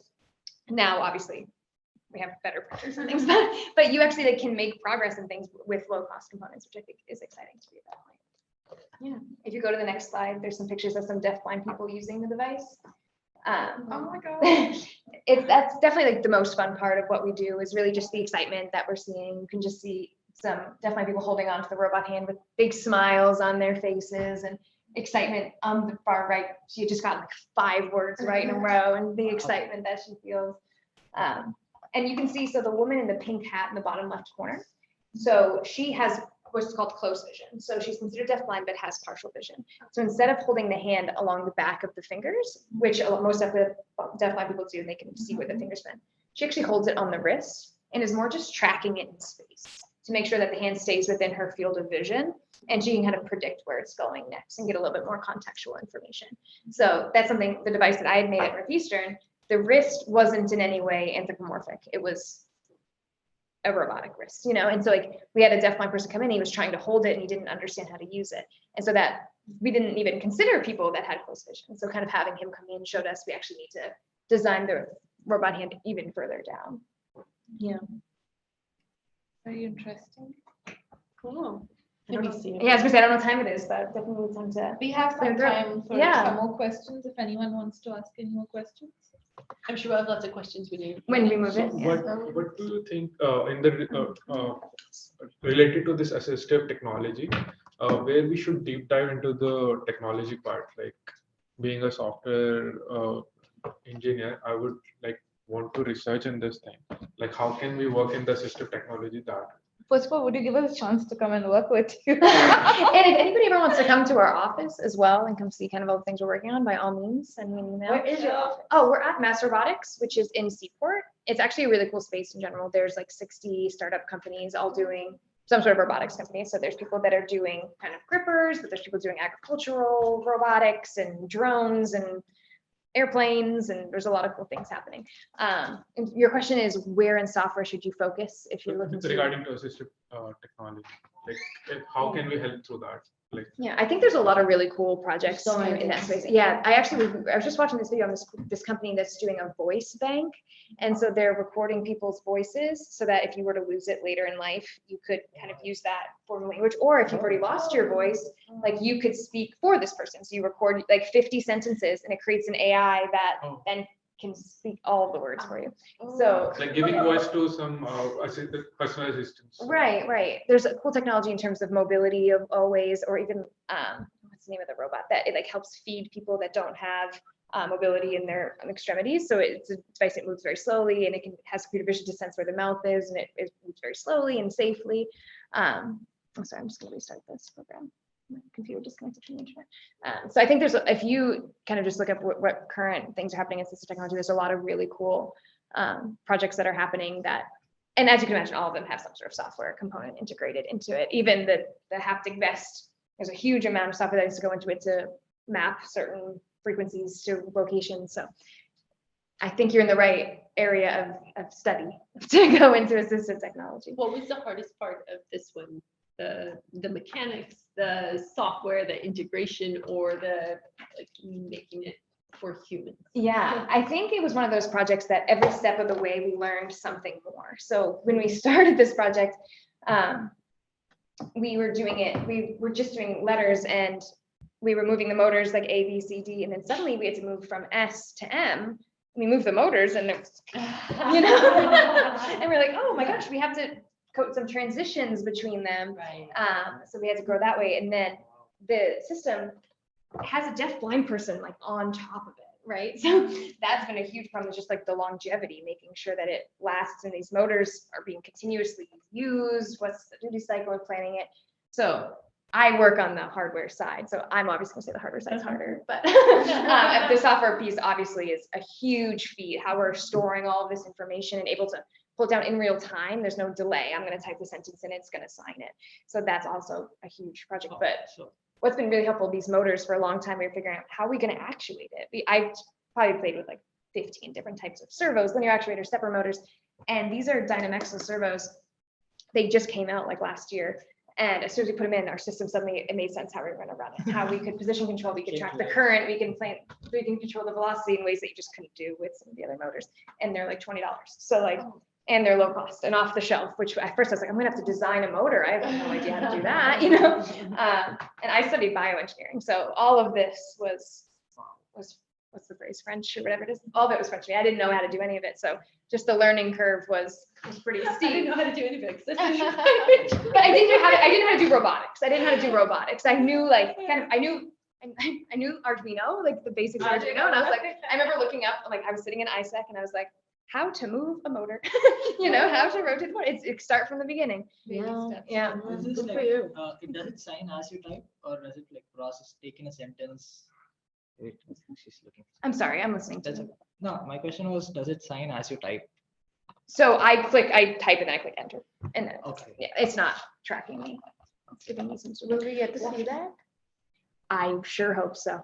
now obviously we have better printers and things, but you actually like, can make progress in things with low cost components, which I think is exciting to be at that point. Yeah, if you go to the next slide, there's some pictures of some deafblind people using the device. Oh my God. That's definitely like the most fun part of what we do is really just the excitement that we're seeing. You can just see some deafblind people holding on to the robot hand with big smiles on their faces and excitement on the far right. She just got like 5 words right in a row and the excitement that she feels. And you can see, so the woman in the pink hat in the bottom left corner, so she has what's called close vision. So she's considered deafblind, but has partial vision. So instead of holding the hand along the back of the fingers, which most deafblind people do, and they can see where the fingers bend, she actually holds it on the wrist and is more just tracking it in space to make sure that the hand stays within her field of vision and she can kind of predict where it's going next and get a little bit more contextual information. So that's something, the device that I had made at Northeastern, the wrist wasn't in any way anthropomorphic. It was a robotic wrist, you know? And so like we had a deafblind person come in, he was trying to hold it and he didn't understand how to use it. And so that we didn't even consider people that had close vision. So kind of having him come in showed us we actually need to design the robot hand even further down. Yeah. Very interesting. Cool. Can we see it? Yeah, I was gonna say, I don't know what time it is, but definitely time to. We have some time for Yeah. some more questions if anyone wants to ask any more questions. I'm sure we'll have lots of questions When we move So it. Yeah. what do you think in the related to this assistive technology, where we should deep dive into the technology part, like being a software engineer, I would like want to research in this thing. Like how can we work in the assistive technology that? First of all, would you give us a chance to come and work with you? And if anybody ever wants to come to our office as well and come see kind of all the things we're working on, by all means, send me an email. Where is your office? Oh, we're at Mass Robotics, which is in Seaport. It's actually a really cool space in general. There's like 60 startup companies all doing some sort of robotics company. So there's people that are doing kind of grippers, but there's people doing agricultural robotics and drones and airplanes, and there's a lot of cool things happening. And your question is, where in software should you focus if you're looking to? Regarding to assistive technology, like how can we help through that? Like, yeah, I think there's a lot of really cool projects So many in that things. space. Yeah, I was just watching this video on this company that's doing a voice bank. And so they're recording people's voices so that if you were to lose it later in life, you could kind of use that form of language. Or if you've already lost your voice, like you could speak for this person. So you record like 50 sentences and it creates an AI that then can speak all of the words for you. So like giving voice to some personal assistants. right. There's a cool technology in terms of mobility of always, or even what's the name of the robot that it like helps feed people that don't have mobility in their extremities. So it's a device that moves very slowly and it has computer vision to sense where the mouth is, and it moves very slowly and safely. I'm sorry, I'm just going to restart this program. My computer disconnected from the internet. So I think if you kind of just look up what current things are happening in assistive technology, there's a lot of really cool projects that are happening that, and as you can imagine, all of them have some sort of software component integrated into it. Even the haptic vest, there's a huge amount of software that needs to go into it to map certain frequencies to locations. So I think you're in the right area of study to go into assistive technology. What was the hardest part of this one? The mechanics, the software, the integration, or the like making it for humans? Yeah, I think it was one of those projects that every step of the way we learned something more. So when we started this project, we were just doing letters and we were moving the motors like A, B, C, D, and then suddenly we had to move from S to M. We moved the motors and it's, and we're like, oh my gosh, we have to code some transitions between them. Right. So we had to grow that way. And then the system has a deaf-blind person like on top of it, right? So that's been a huge problem, just like the longevity, making sure that it lasts and these motors are being continuously used. What's the duty cycle of planning it? So I work on the hardware side. So I'm obviously gonna say the hardware side is harder, but the software piece obviously is a huge feat, how we're storing all of this information and able to pull it down in real time. There's no delay. I'm going to type the sentence and it's going to sign it. So that's also a huge project. Oh, But so what's been really helpful, these motors, for a long time, we were figuring out how are we going to actuate it. I probably played with like 15 different types of servos, linear actuators, stepper motors, and these are Dynamexel servos. They just came out like last year. And as soon as we put them in our system, suddenly it made sense how we were going to run it, how we could position control, we could track the current, we can control the velocity in ways that you just couldn't do with some of the other motors. And they're like $20. So like, and they're low cost and off the shelf, which at first I was like, I'm gonna have to design a motor. I have no idea how to do that, you know? And I studied bioengineering. So all of this was what's the phrase, French or whatever it is. All of it was French to me. I didn't know how to do any of it. So just the learning curve was pretty I steep. didn't know how to do any of it. 'Cause But I didn't know how to do robotics. I didn't know how to do robotics. I knew like I knew Arduino, like the basics of Arduino. And I was like, I remember looking up, like I was sitting in ISEC and I was like, how to move a motor, you know, how to rotate the motor. It start from the beginning. Yeah. is this Good for like, you. does it sign as you type, or does it like process taking a sentence? Wait, she's looking. I'm sorry, I'm listening to That's you. No, my question was, does it sign as you type? So I type and then I click enter. And then Okay. yeah, it's not tracking me. It's giving me some sort of. Will we get to see that? I sure hope so.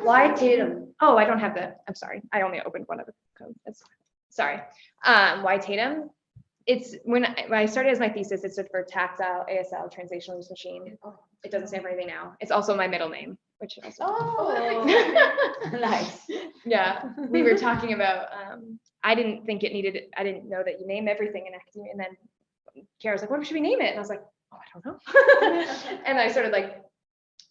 Why Tatum? Oh, I don't have that. I'm sorry. I only opened one of the codes. Sorry. Why Tatum? It's when I started as my thesis, it stood for tactile ASL translational machine. It doesn't stand for anything now. It's also my middle name, which also. Oh, nice. Yeah, we were talking about. I didn't think it needed. I didn't know that you name everything in academia, and then Kara was like, "What should we name it?" And I was like, "Oh, I don't know." And I started like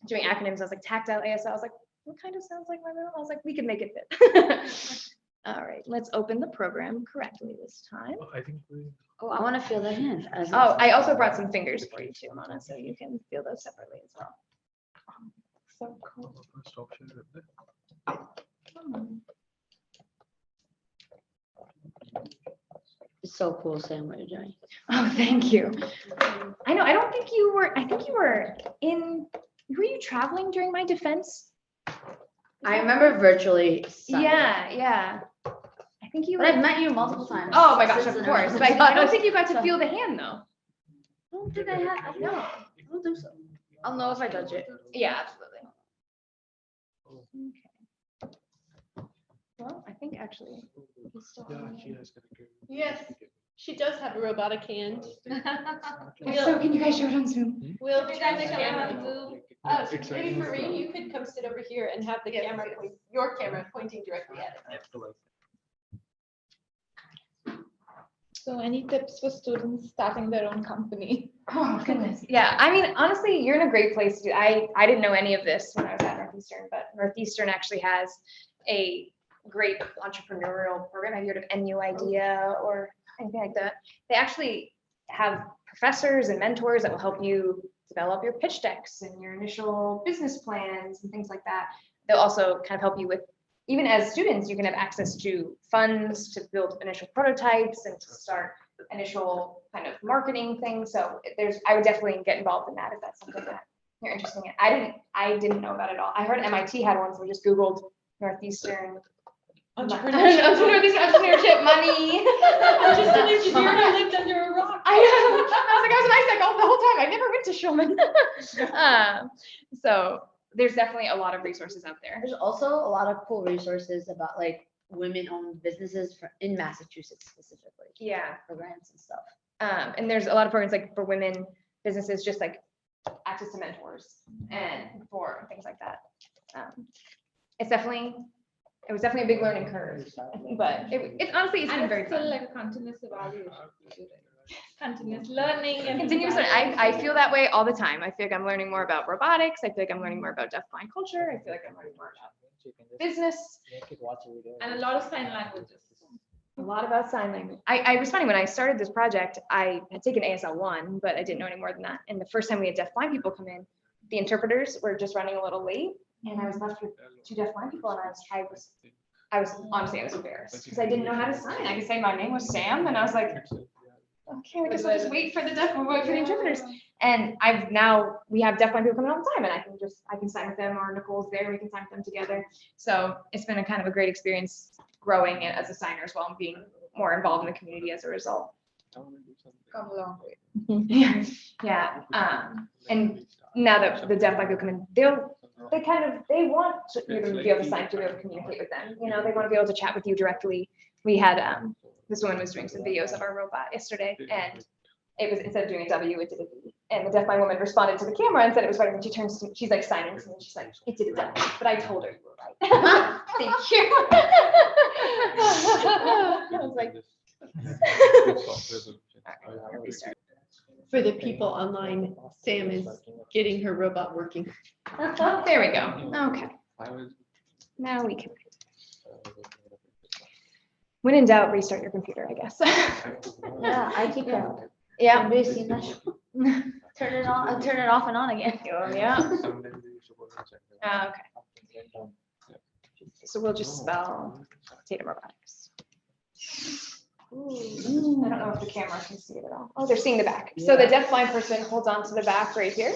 doing acronyms. I was like, tactile ASL. I was like, what kind of sounds like my middle? I was like, we could make it fit. All right, let's open the program correctly this time. I think we. Oh, I want to feel the hand. Oh, I also brought some fingers for you too, Mona, so you can feel those separately as well. So cool. Stop share with that. It's so cool, Sam, what you're doing. Oh, thank you. I know. I don't think you were. I think you were in. Were you traveling during my defense? I remember virtually. Yeah, yeah. I think you But I've were. met you multiple times. Oh my gosh, since of then. course. But I don't think you got to feel the hand though. I don't think I have. No, I don't think so. I'll know if I touch it. Yeah, absolutely. Okay. Well, I think actually. he's still Yeah, on she there. has connected. Yes. She does have a robotic hand. So can you guys show it on Zoom? We'll You turn guys the show camera. on Zoom. It's Maybe like- Marie, you could come sit over here and have the Yes, camera, yes. your camera pointing directly at it. So any tips for students starting their own company? Oh goodness. Yeah, I mean, honestly, you're in a great place to. I didn't know any of this when I was at Northeastern, but Northeastern actually has a great entrepreneurial program. Have you heard of NU Idea or anything like that? They actually have professors and mentors that will help you develop your pitch decks and your initial business plans and things like that. They'll also kind of help you with, even as students, you can have access to funds to build initial prototypes and to start initial kind of marketing things. So I would definitely get involved in that if that's something that you're interested in. I didn't know about it all. I heard MIT had one, so we just Googled Northeastern. Entrepreneurship. Northeastern entrepreneurship money. Just an engineer who lived under a rock. I was like, I was in ISEC all the whole time. I never went to Schulman. So there's definitely a lot of resources out there. There's also a lot of cool resources about like women-owned businesses in Massachusetts specifically. Yeah. For grants and stuff. And there's a lot of programs like for women businesses, just like access to mentors and for things like that. It was definitely a big learning curve, but it's honestly, it's been And very it's still fun. like a continuous evaluation. Continuous learning and. Continuously, I feel that way all the time. I feel like I'm learning more about robotics. I feel like I'm learning more about deafblind culture. I feel like I'm learning more about business. Make it watch a video. And a lot of sign languages. A lot about sign language. I was funny when I started this project, I had taken ASL 1, but I didn't know any more than that. And the first time we had deafblind people come in, the interpreters were just running a little late. And I was left with 2 deafblind people, and I was honestly, I was embarrassed because I didn't know how to sign. I could say my name was Sam, and I was like, okay, I guess I'll just wait for the interpreters. And we have deafblind people coming all the time, and I can sign with them, or Nicole's there, we can sign with them together. So it's been a kind of a great experience growing as a signer as well and being more involved in the community as a result. Come along with. Yeah, yeah. And now that the deafblind people come in, they want you to be able to sign, to be able to communicate with them. You know, they want to be able to chat with you directly. We had this woman was doing some videos of our robot yesterday, and it was, instead of doing a W, it did a V. And the deafblind woman responded to the camera and said it was right. And she turns to me, she's like signing to me, and she's like, it did a W, but I told her you were right. Thank you. I was like, For the people online, Sam is getting her robot working. there we go. Okay. Now we can. When in doubt, restart your computer, I guess. Yeah, I keep that. Yeah. Have you seen that? Turn it on, turn it off and on again. Oh, yeah. Okay. So we'll just spell Tatum Robotics. I don't know if the camera can see it at all. Oh, they're seeing the back. So the deafblind person holds on to the back right here,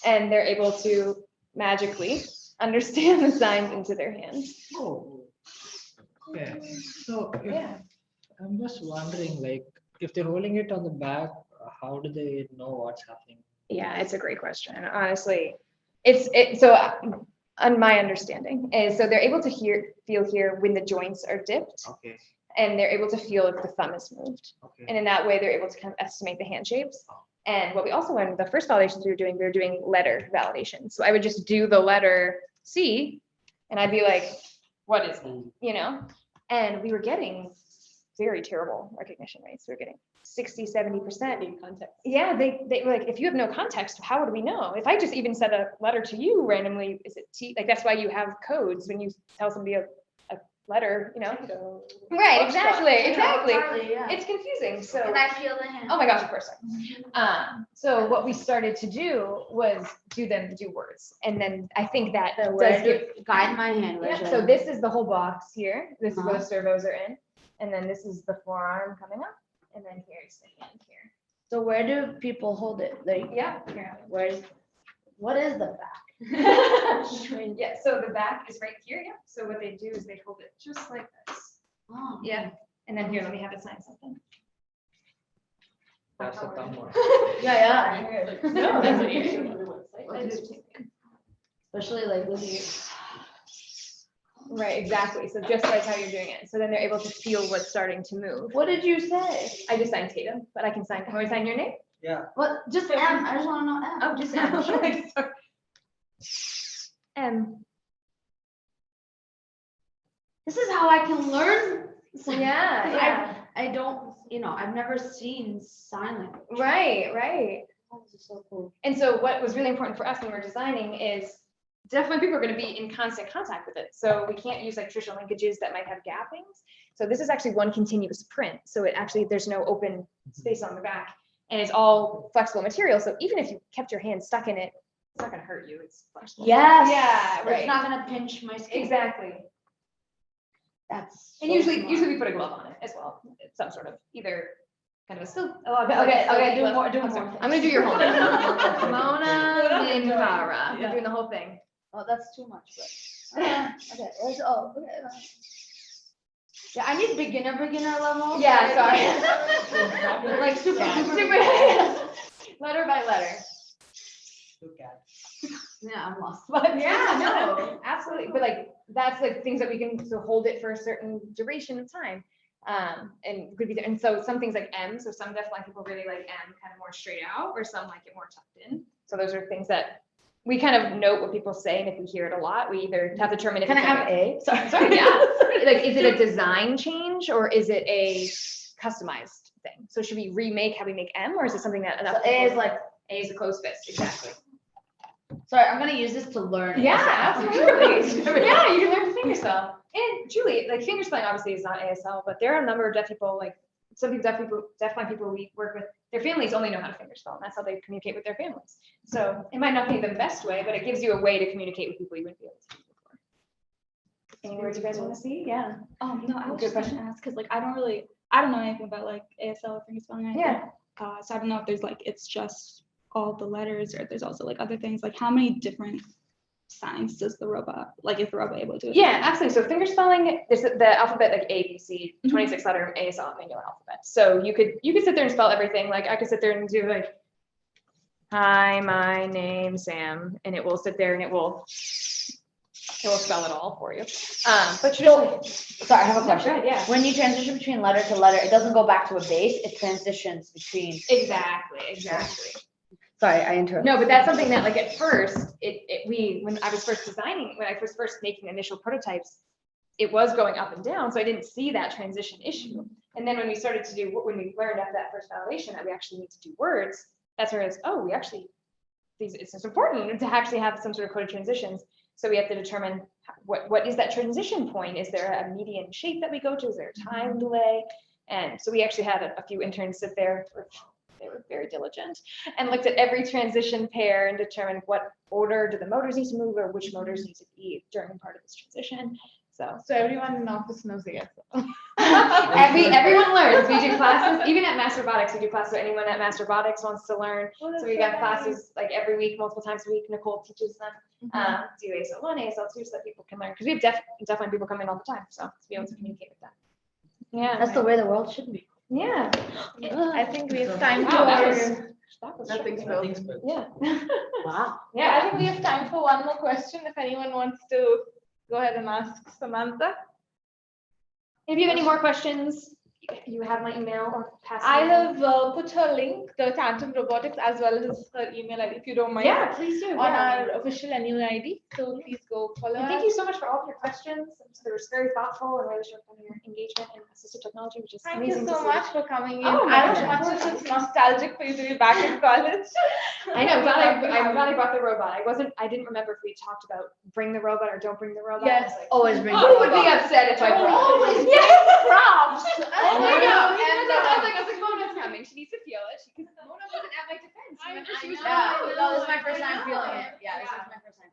and they're able to magically understand the signs into their hands. Oh. Okay. So Yeah. I'm just wondering, like, if they're holding it on the back, how do they know what's happening? Yeah, it's a great question. Honestly, so on my understanding is, so they're able to feel here when the joints are dipped, Okay. and they're able to feel if the thumb is moved. Okay. And in that way, they're able to kind of estimate the hand shapes. And what we also learned, the first validations we were doing letter validation. So I would just do the letter C, and I'd be like, what is that? You know? And we were getting very terrible recognition rates. We were getting 60, 70%. In context. Yeah, they were like, if you have no context, how would we know? If I just even said a letter to you randomly, is it T? Like, that's why you have codes when you tell somebody a letter, you know? Right, exactly. Yeah. It's confusing. So Can I feel the hand? oh my gosh, of course. So what we started to do was do words. And then I think that So does where give, do, guide my hand. yeah, Where's so it? this is the whole box here. This is where the Uh-huh. servos are in. And then this is the forearm coming up. And then here's the hand here. So where do people hold it? Like, Yeah. Here. what is the back? Yeah, so the back is right here, yeah. So what they do is they hold it just like this. Oh. Yeah. And then here, let me have it sign something. That's the thumb one. Yeah. No, that's what you do. Especially like with you. Right, exactly. So just like how you're doing it. So then they're able to feel what's starting to move. What did you say? I just signed Tatum, but I can sign, can I sign your name? Yeah. What? Just M. I just want to know M. Oh, just M. Sure. M. This is how I can learn. Yeah. I don't, I've never seen sign language. Right. Oh, this is so cool. And so what was really important for us when we were designing is definitely people are going to be in constant contact with it. So we can't use like traditional linkages that might have gappings. So this is actually one continuous print. So it actually, there's no open space on the back, and it's all flexible material. So even if you kept your hand stuck in it, it's not going to hurt you. It's flexible. Yes. Yeah, right. It's not gonna pinch my skin. Exactly. That's. And so usually smart. we put a glove on it as well. It's some sort of either kind of a silk. Okay, do more. I'm gonna do your whole name. Mona Minhara. Yeah. I'm doing the whole thing. Oh, that's too much, but. Okay, okay. Yeah, I need beginner level. Yeah, sorry. Like super. Letter by letter. Yeah, I'm lost. But yeah, no, absolutely. But like, that's like things that we can so hold it for a certain duration of time. And could be there. And so some things like M, so some deafblind people really like M kind of more straight out, or some like it more tucked in. So those are things that we kind of note what people say, and if we hear it a lot, we either have to determine if Can I it's have like A? sorry, yeah. Like, is it a design change or is it a customized thing? So should we remake how we make M, or is it something that enough? So A is like. A is a closed fist, exactly. Sorry, I'm gonna use this to learn. Yeah, absolutely. Yeah, you can learn to fingerspell. And Julie, like fingerspelling obviously is not ASL, but there are a number of deaf people, like some people, deafblind people we work with, their families only know how to fingerspell, and that's how they communicate with their families. So it might not be the best way, but it gives you a way to communicate with people you wouldn't be able to before. Any words you guys want to see? Yeah. No, I was Good just gonna question. ask, because like I don't know anything about like ASL or fingerspelling or anything. Yeah. So I don't know if there's like, it's just all the letters, or if there's also like other things, like how many different signs does the robot, like is the robot able to do? Yeah, absolutely. So finger spelling, there's the alphabet like A, B, C, 26 letter A is alphanumeric alphabet. So you could sit there and spell everything. Like I could sit there and do like, hi, my name's Sam, and it will sit there and it will spell it all for you. But traditionally, Sorry, I have a question. yeah. When you transition between letter to letter, it doesn't go back to a base, it transitions between. Exactly. Sorry, I interrupted. No, but that's something that like at first, when I was first making initial prototypes, it was going up and down. So I didn't see that transition issue. And then when we learned after that first validation that we actually need to do words, that's where it's, it's important to actually have some sort of coded transitions. So we have to determine what is that transition point? Is there a median shape that we go to? Is there a time delay? And so we actually had a few interns sit there. They were very diligent and looked at every transition pair and determined what order do the motors need to move or which motors need to be during part of this transition. So everyone in the office knows the answer. everyone learns. We do classes, even at Master Robotics, we do classes. So anyone at Master Robotics wants to learn. So we got classes like every week, multiple times a week. Nicole teaches them do ASL1, ASL2 so that people can learn. Because we have definitely people come in all the time. So to be able to communicate with them. Yeah. That's the way the world should be. Yeah. I think we have time Wow, that for was Nothing's spelled. yeah. Wow. I think we have time for one more question. If anyone wants to go ahead and ask Samantha. If you have any more questions, you have my email or pass. I have put her link, the Tatum Robotics, as well as her email ID, if you don't mind. Yeah, please do. On our official NU ID. So please go follow And us. thank you so much for all of your questions. It was very thoughtful and really showed your engagement in assistive technology, which is Thank amazing. you so to see. much for coming in. Oh, my I'm pleasure. much as it's nostalgic for you to be back in college. I know. I'm glad I brought the robot. I didn't remember if we talked about bring the robot or don't bring the robot. Yes. I was like, Always bring the who would be robot. upset if I brought Always it? Yes. props. Oh my my God. God. I was like, Mona's coming. She needs to feel it. Because Mona wasn't at my defense. She was Yeah, like, no, this is my first time feeling it. Yeah, this is my first time.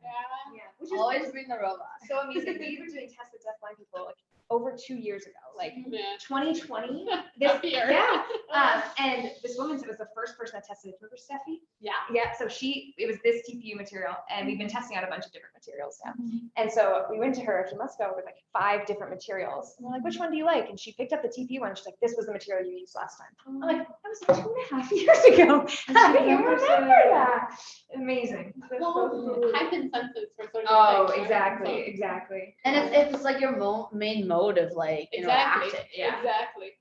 Yeah, which is Always bring the robot. so amazing. We were doing tests with deafblind people like over 2 years ago, like 2020. Up here. Yeah. And this woman was the first person that tested it. Remember Steffi? Yeah. Yeah. So it was this TPU material, and we've been testing out a bunch of different materials now. And so we went to her a few months ago with like 5 different materials. And we're like, which one do you like? And she picked up the TPU one. She's like, this was the material you used last time. I'm like, that was like 2.5 years ago. How do you remember that? Amazing. High consensus for sort of. Oh, thing, right? exactly. And it's like your main mode of like Exactly. interacting. Yeah. Exactly.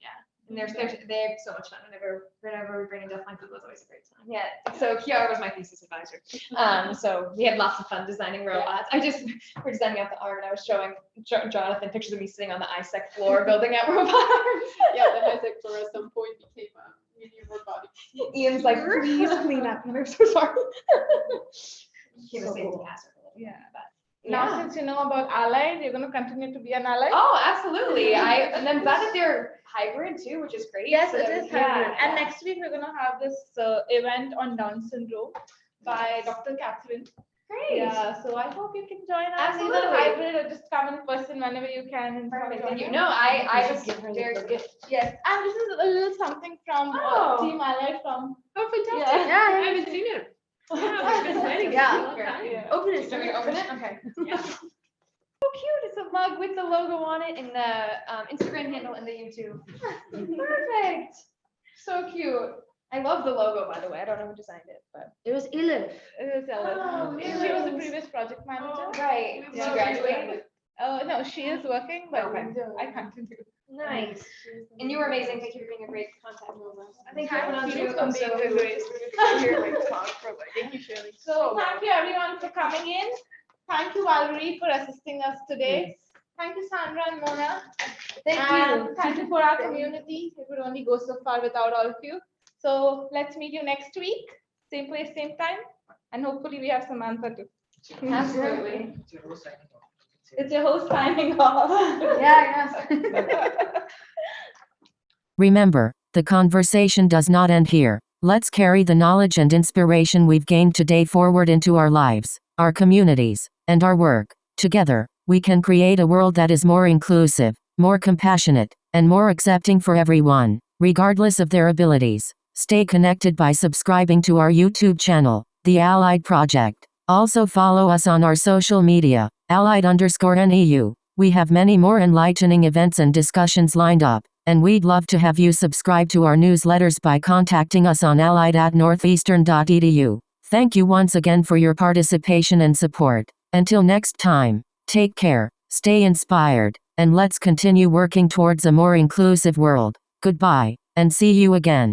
And they have so much fun. Whenever we bring in deafblind people, it's always a great time. Yeah. So Kiara was my thesis advisor. So we had lots of fun designing robots. We're designing out the arm, and I was showing Jonathan pictures of me sitting on the ISEC floor building out robots. Yeah, the high-tech floor at some point became a mini robotic. Ian's like, please clean up. And I'm so sorry. He was So saying cool. yeah. But Now, since you know about Allied, you're going to continue to be an Allied? Oh, absolutely. And I'm glad that they're hybrid too, which is great. Yes, So it that is we- hybrid. yeah. And next week, we're going to have this event on Down syndrome by Dr. Catherine. Great. Yeah, so I hope you can join us. Either Absolutely. hybrid or just come in person whenever you can. And come Perfect. join Thank you. us. No, I should was give her a very little good. Yes, and this is a little something from Oh. Team Allied from. Oh, fantastic. Yeah. I haven't seen it. Yeah, we've been waiting. Yeah. for a long time. Yeah. Open it. So we open it? Okay. Yeah. So cute. It's a mug with the logo on it and the Instagram handle and the YouTube. Perfect. So cute. I love the logo, by the way. I don't know who designed it, but. It was Elif. It is Ellen. Oh, She was a nice. previous project manager. Right. Did Yeah. she graduate? No, she is working, but Okay. I continue. Nice. And you were amazing. Thank you for being a great contact. Thank you, everyone. Thank you for I'm being so- a great. Thank you, Shirley. So thank you everyone for coming in. Thank you, Valerie, for assisting us today. Thank you, Sandra and Mona. And thank you for our community. It would only go so far without all of you. So let's meet you next week, same place, same time, and hopefully we have Samantha too. Absolutely. It's your host signing off. Yeah, Remember, the conversation does not end here. Let's carry the knowledge and inspiration we've gained today forward into our lives, our communities, and our work. Together, we can create a world that is more inclusive, more compassionate, and more accepting for everyone, regardless of their abilities. Stay connected by subscribing to our YouTube channel, The Allied Project. Also follow us on our social media, allied_NEU. We have many more enlightening events and discussions lined up, and we'd love to have you subscribe to our newsletters by contacting us on allied@northeastern.edu. Thank you once again for your participation and support. Until next time, take care, stay inspired, and let's continue working towards a more inclusive world. Goodbye, and see you again.